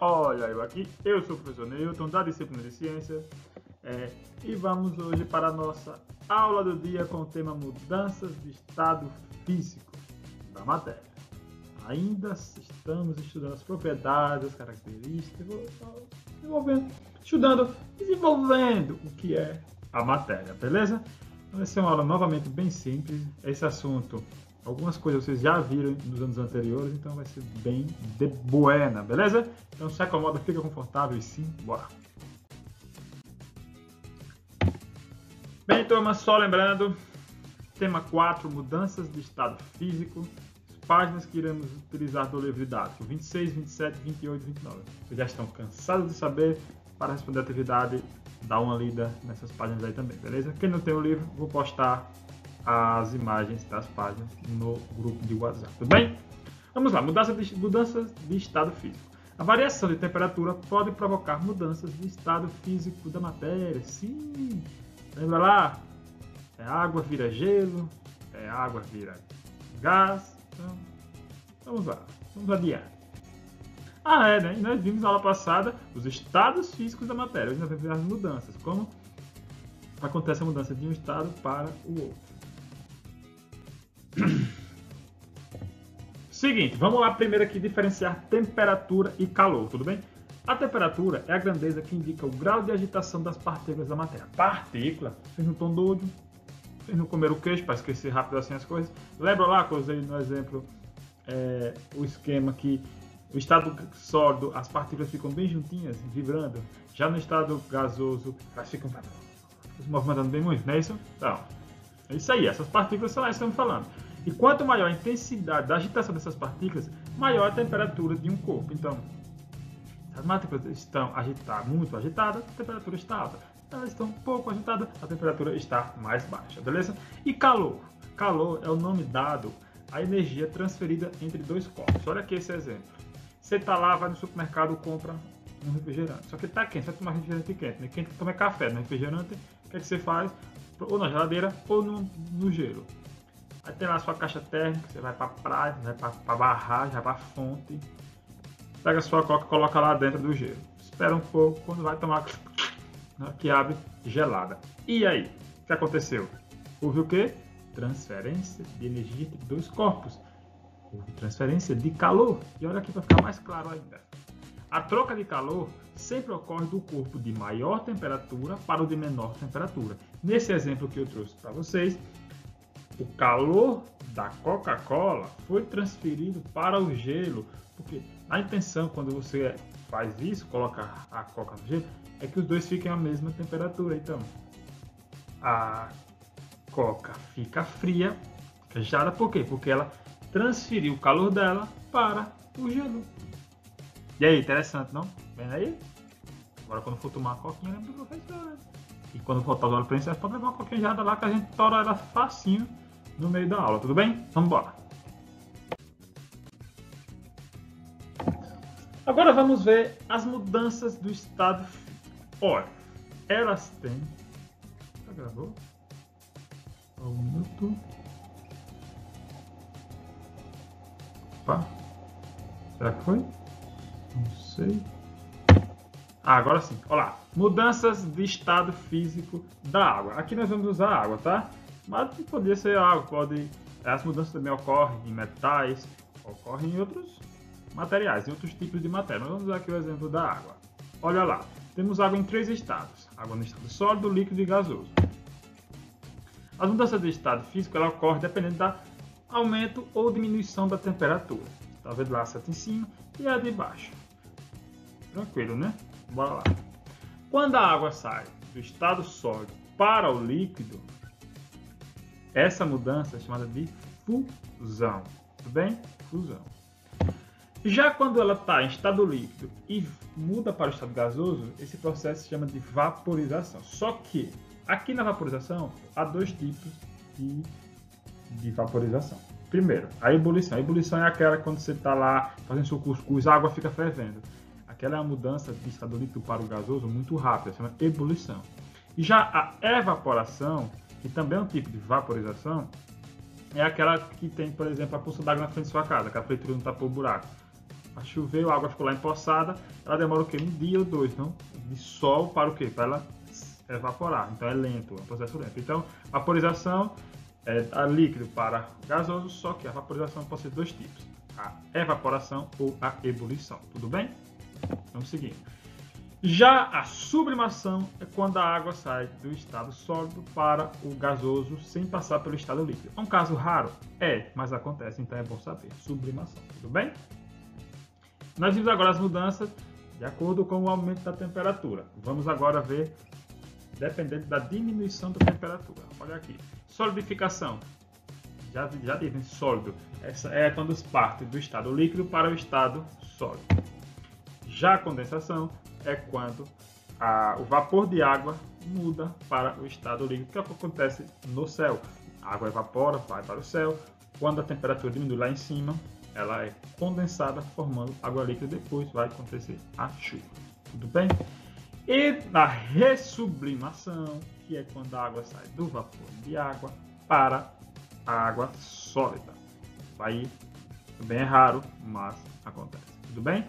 Olha eu aqui, eu sou o professor Newton, da disciplina de Ciências, e vamos hoje para a nossa aula do dia com o tema Mudanças de Estado Físico da matéria. Ainda estamos estudando as propriedades, as características, desenvolvendo o que é a matéria, beleza? Vai ser uma aula novamente bem simples. Esse assunto, algumas coisas vocês já viram nos anos anteriores, então vai ser bem de buena, beleza? Então se acomoda, fica confortável e sim, bora! Bem, turma, só lembrando, tema 4, mudanças de estado físico, páginas que iremos utilizar do livro didático, 26, 27, 28 e 29. Vocês já estão cansados de saber? Para responder a atividade, dá uma lida nessas páginas aí também, beleza? Quem não tem o livro, vou postar as imagens das páginas no grupo de WhatsApp, tudo bem? Vamos lá, mudanças de estado físico. A variação de temperatura pode provocar mudanças de estado físico da matéria, sim! Lembra lá? Água vira gelo, água vira gás, então vamos lá, vamos adiante. Né? E nós vimos na aula passada os estados físicos da matéria. Hoje nós vamos ver as mudanças, como acontece a mudança de um estado para o outro. Seguinte, vamos lá primeiro aqui diferenciar temperatura e calor, tudo bem? A temperatura é a grandeza que indica o grau de agitação das partículas da matéria. Partícula, vocês não estão doidos? Vocês não comeram o queijo para esquecer rápido assim as coisas? Lembra lá que eu usei no exemplo o esquema que o estado sólido, as partículas ficam bem juntinhas, vibrando. Já no estado gasoso, elas ficam se movimentando bem muito, não é isso? Então, é isso aí, essas partículas são essas que estamos falando. E quanto maior a intensidade da agitação dessas partículas, maior a temperatura de um corpo. Então, se as partículas estão muito agitadas, a temperatura está alta. Se elas estão pouco agitadas, a temperatura está mais baixa, beleza? E calor? Calor é o nome dado à energia transferida entre dois corpos. Olha aqui esse exemplo. Você está lá, vai no supermercado, compra um refrigerante. Só que está quente, você vai tomar refrigerante quente. Né? Quente toma café, no refrigerante, o que é que você faz? Ou na geladeira ou no gelo. Aí tem lá a sua caixa térmica, você vai para a praia, vai para a barragem, vai para a fonte. Pega a sua coca e coloca lá dentro do gelo. Espera um pouco, quando vai tomar, que abre gelada. E aí, o que aconteceu? Houve o quê? Transferência de energia entre dois corpos. Houve transferência de calor. E olha aqui para ficar mais claro ainda. A troca de calor sempre ocorre do corpo de maior temperatura para o de menor temperatura. Nesse exemplo que eu trouxe para vocês, o calor da Coca-Cola foi transferido para o gelo, porque a intenção quando você faz isso, coloca a Coca no gelo, é que os dois fiquem à mesma temperatura. Então, a Coca fica fria, fica gelada, por quê? Porque ela transferiu o calor dela para o gelo. E aí, interessante, não? Vendo aí? Agora quando for tomar uma coquinha, lembra do professor. E quando for tomar a princesa, pode levar uma coquinha gelada lá que a gente tora ela facinho no meio da aula, tudo bem? Vamos embora. Agora vamos ver as mudanças do estado físico. Olha, elas têm... Já gravou? Um minuto. Opa. Será que foi? Não sei. Agora sim. Olha lá. Mudanças de estado físico da água. Aqui nós vamos usar água, tá? Mas poderia ser água. As mudanças também ocorrem em metais, ocorrem em outros materiais, em outros tipos de matéria. Nós vamos usar aqui o exemplo da água. Olha lá. Temos água em 3 estados. Água no estado sólido, líquido e gasoso. As mudanças de estado físico ela ocorrem dependendo da aumento ou diminuição da temperatura. Está vendo lá a seta em cima e a de baixo. Tranquilo, né? Bora lá. Quando a água sai do estado sólido para o líquido, essa mudança é chamada de fusão. Tudo bem? Fusão. Já quando ela está em estado líquido e muda para o estado gasoso, esse processo se chama de vaporização. Só que aqui na vaporização há 2 tipos de vaporização. Primeiro, a ebulição. A ebulição é aquela quando você está lá fazendo seu cuscuz, a água fica fervendo. Aquela é a mudança de estado líquido para o gasoso muito rápida, se chama ebulição. E já a evaporação, que também é um tipo de vaporização, é aquela que tem, por exemplo, a poça d'água na frente de sua casa, aquela feitura não tapou o buraco. choveu, a água ficou lá empoçada, ela demora o quê? Um dia ou dois, não? De sol para o quê? Para ela evaporar. Então é lento, é um processo lento. Então, vaporização é líquido para gasoso, só que a vaporização pode ser de dois tipos: a evaporação ou a ebulição. Tudo bem? Vamos seguir. Já a sublimação é quando a água sai do estado sólido para o gasoso sem passar pelo estado líquido. É um caso raro? É, mas acontece, então é bom saber. Sublimação, tudo bem? Nós vimos agora as mudanças de acordo com o aumento da temperatura. Vamos agora ver, dependendo da diminuição da temperatura. Olha aqui. Solidificação. Já dizem sólido. Essa é quando parte do estado líquido para o estado sólido. Já a condensação é quando o vapor de água muda para o estado líquido, que é o que acontece no céu. A água evapora, vai para o céu. Quando a temperatura diminui lá em cima, ela é condensada, formando água líquida. Depois vai acontecer a chuva. Tudo bem? E na ressublimação, que é quando a água sai do vapor de água para a água sólida. Aí também é raro, mas acontece. Tudo bem?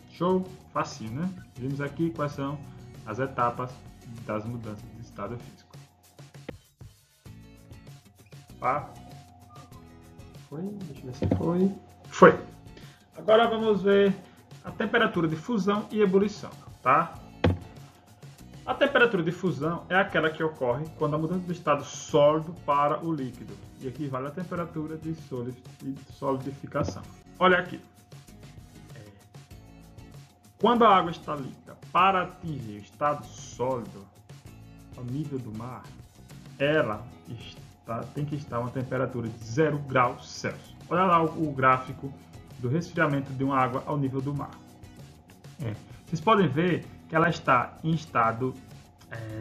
Show? Facinho, né? Vimos aqui quais são as etapas das mudanças de estado físico. Tá? Foi? Deixa eu ver se foi. Foi! Agora vamos ver a temperatura de fusão e ebulição, tá? A temperatura de fusão é aquela que ocorre quando a mudança do estado sólido para o líquido e equivale à temperatura de solidificação. Olha aqui. Quando a água está líquida para atingir o estado sólido, ao nível do mar, ela tem que estar a uma temperatura de 0 graus Celsius. Olha lá o gráfico do resfriamento de uma água ao nível do mar. Vocês podem ver que ela está em estado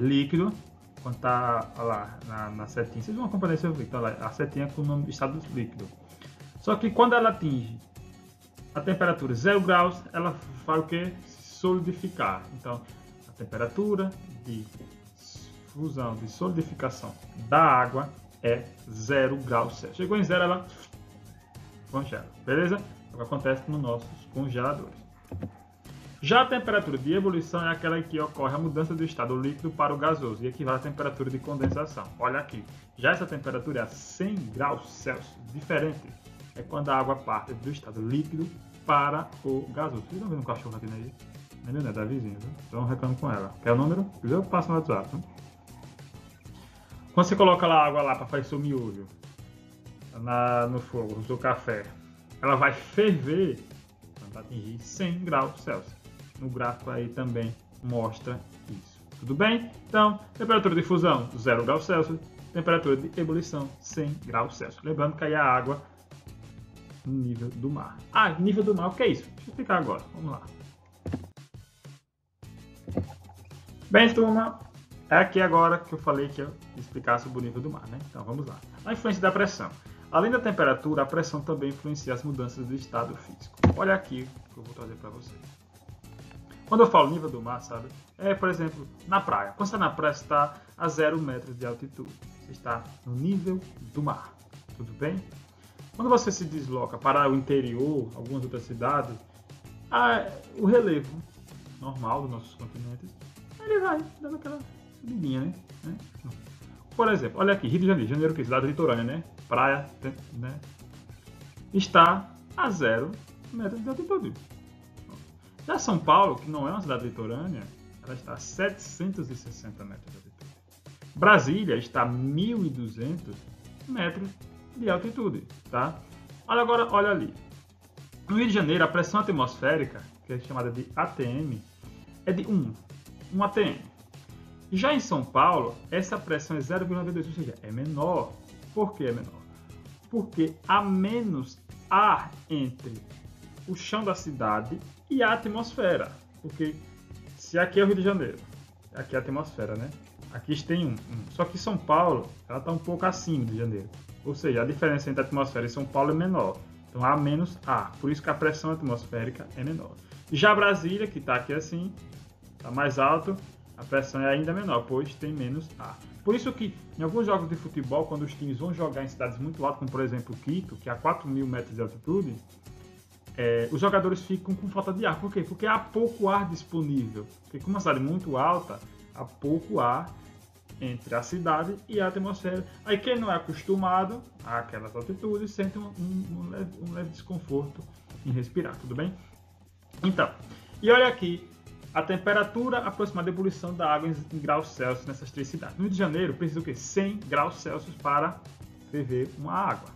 líquido, quando está lá na setinha. Vocês vão acompanhar esse vídeo, tá lá, a setinha com o nome de estado líquido. Só que quando ela atinge a temperatura 0 graus, ela vai o que? Solidificar. Então, a temperatura de fusão, de solidificação da água é 0 graus Celsius. Chegou em 0, ela congela. Beleza? É o que acontece nos nossos congeladores. Já a temperatura de ebulição é aquela em que ocorre a mudança do estado líquido para o gasoso e equivale à temperatura de condensação. Olha aqui. Já essa temperatura é a 100 graus Celsius. Diferente. É quando a água parte do estado líquido para o gasoso. Vocês estão vendo um cachorro aqui, né? Não é da vizinha, viu? Então reclamo com ela. Quer o número? Eu passo no WhatsApp. Né? Quando você coloca lá a água lá para fazer seu miojo no fogo, no seu café, ela vai ferver quando atingir 100 graus Celsius. No gráfico aí também mostra isso. Tudo bem? Então, temperatura de fusão 0 graus Celsius, temperatura de ebulição 100 graus Celsius. Lembrando que aí a água no nível do mar. Nível do mar, o que é isso? Deixa eu explicar agora. Vamos lá. Bem, turma, é aqui agora que eu falei que eu ia explicar sobre o nível do mar, né? Então, vamos lá. A influência da pressão. Além da temperatura, a pressão também influencia as mudanças do estado físico. Olha aqui que eu vou trazer para vocês. Quando eu falo nível do mar, sabe? Por exemplo, na praia. Quando você está na praia, você está a 0 metros de altitude. Você está no nível do mar. Tudo bem? Quando você se desloca para o interior, algumas outras cidades, o relevo normal dos nossos continentes, ele vai dando aquela subidinha, né? Por exemplo, olha aqui, Rio de Janeiro, Janeiro que cidade litorânea, né? Praia, né? Está a 0 metros de altitude. Já São Paulo, que não é uma cidade litorânea, ela está a 760 metros de altitude. Brasília está a 1.200 metros de altitude, tá? Agora, olha ali. No Rio de Janeiro, a pressão atmosférica, que é chamada de ATM, é de 1 ATM. Já em São Paulo, essa pressão é 0,92, ou seja, é menor. Por que é menor? Porque há menos ar entre o chão da cidade e a atmosfera. Porque se aqui é o Rio de Janeiro, aqui é a atmosfera, né? Aqui tem 1. Só que São Paulo, ela está um pouco acima de Janeiro. Ou seja, a diferença entre a atmosfera e São Paulo é menor. Então há menos ar. Por isso que a pressão atmosférica é menor. Já Brasília, que está aqui assim, está mais alto, a pressão é ainda menor, pois tem menos ar. Por isso que em alguns jogos de futebol, quando os times vão jogar em cidades muito altas, como por exemplo Quito, que é a 4.000 metros de altitude, os jogadores ficam com falta de ar. Por quê? Porque há pouco ar disponível. Porque como uma cidade muito alta, há pouco ar entre a cidade e a atmosfera. Aí quem não é acostumado àquelas altitudes sente um leve desconforto em respirar, tudo bem? Então, e olha aqui, a temperatura aproximada de ebulição da água em graus Celsius nessas três cidades. No Rio de Janeiro, precisa o quê? 100 graus Celsius para ferver uma água.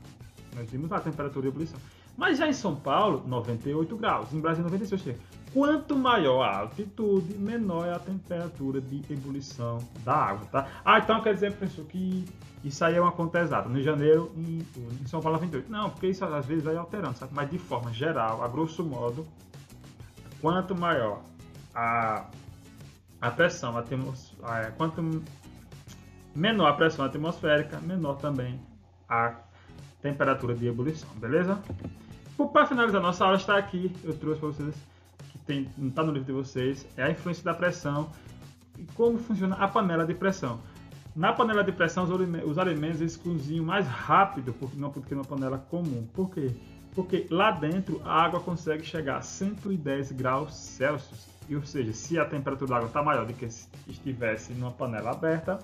Nós vimos a temperatura de ebulição. Mas já em São Paulo, 98 graus. Em Brasília, 96. Ou seja, quanto maior a altitude, menor é a temperatura de ebulição da água, tá? Então quer dizer, professor, que isso aí é uma conta exata. No Rio de Janeiro, em São Paulo, 98. Não, porque isso às vezes vai alterando, sabe? Mas de forma geral, a grosso modo, quanto maior a pressão, quanto menor a pressão atmosférica, menor também a temperatura de ebulição, beleza? Para finalizar nossa aula, está aqui, eu trouxe para vocês, que não está no livro de vocês, é a influência da pressão e como funciona a panela de pressão. Na panela de pressão, os alimentos eles cozinham mais rápido do que numa panela comum. Por quê? Porque lá dentro a água consegue chegar a 110 graus Celsius. Ou seja, se a temperatura da água está maior do que se estivesse numa panela aberta,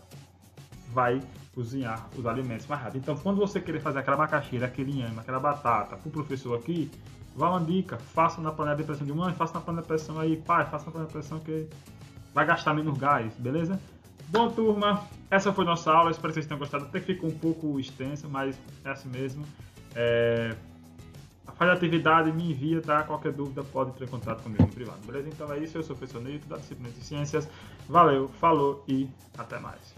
vai cozinhar os alimentos mais rápido. Então, quando você querer fazer aquela macaxeira, aquele inhame, aquela batata, para o professor aqui, vá uma dica, faça na panela de pressão de mãe, faça na panela de pressão aí, pai, faça na panela de pressão que vai gastar menos gás, beleza? Bom, turma, essa foi nossa aula, espero que vocês tenham gostado, até que ficou um pouco extensa, mas é assim mesmo. Faz a atividade, me envia, tá? Qualquer dúvida pode entrar em contato comigo no privado, beleza? Então é isso, eu sou o professor Neito, da disciplina de Ciências. Valeu, falou e até mais.